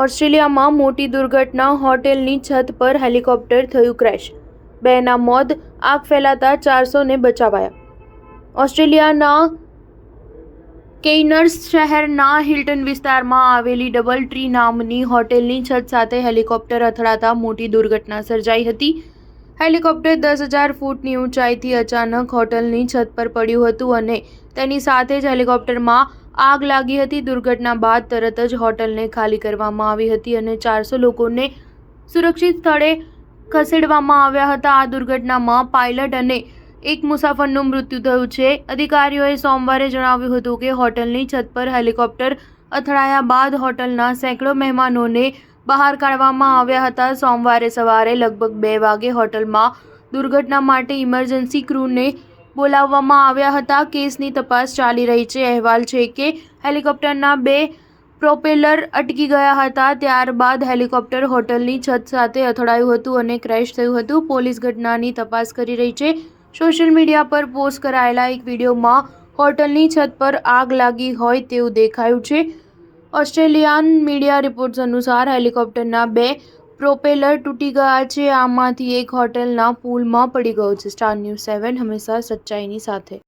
ઓસ્ટ્રેલિયામાં મોટી દુર્ઘટના, હોટેલની છત પર હેલિકોપ્ટર થયું ક્રેશ, 2ના મોત, આગ ફેલાતા 400ને બચાવાયા. ઓસ્ટ્રેલિયાના કેયર્ન્સ શહેરના હિલ્ટન વિસ્તારમાં આવેલી ડબલ ટ્રી નામની હોટેલની છત સાથે હેલિકોપ્ટર અથડાતા મોટી દુર્ઘટના સર્જાઈ હતી. હેલિકોપ્ટર 10,000 ફૂટની ઊંચાઈથી અચાનક હોટલની છત પર પડ્યું હતું અને તેની સાથે જ હેલિકોપ્ટરમાં આગ લાગી હતી. દુર્ઘટના બાદ તરત જ હોટલને ખાલી કરવામાં આવી હતી અને 400 લોકોને સુરક્ષિત સ્થળે ખસેડવામાં આવ્યા હતા. આ દુર્ઘટનામાં પાયલટ અને એક મુસાફરનું મૃત્યુ થયું છે. અધિકારીઓએ સોમવારે જણાવ્યું હતું કે હોટલની છત પર હેલિકોપ્ટર અથડાયા બાદ હોટલના સેંકડો મહેમાનોને બહાર કાઢવામાં આવ્યા હતા. સોમવારે સવારે લગભગ 2 વાગે હોટલમાં દુર્ઘટના માટે ઇમરજન્સી ક્રૂને બોલાવવામાં આવ્યા હતા. કેસની તપાસ ચાલી રહી છે. અહેવાલ છે કે હેલિકોપ્ટરના 2 પ્રોપેલર અટકી ગયા હતા. ત્યારબાદ હેલિકોપ્ટર હોટલની છત સાથે અથડાયું હતું અને ક્રેશ થયું હતું. પોલીસ ઘટનાની તપાસ કરી રહી છે. સોશિયલ મીડિયા પર પોસ્ટ કરાયેલા એક વિડીયોમાં હોટલની છત પર આગ લાગી હોય તેવું દેખાયું છે. ઓસ્ટ્રેલિયન મીડિયા રિપોર્ટ્સ અનુસાર હેલિકોપ્ટરના 2 પ્રોપેલર તૂટી ગયા છે. આમાંથી એક હોટલના પૂલમાં પડી ગયો છે. સ્ટાર ન્યૂઝ 7 હંમેશા સચ્ચાઈની સાથે.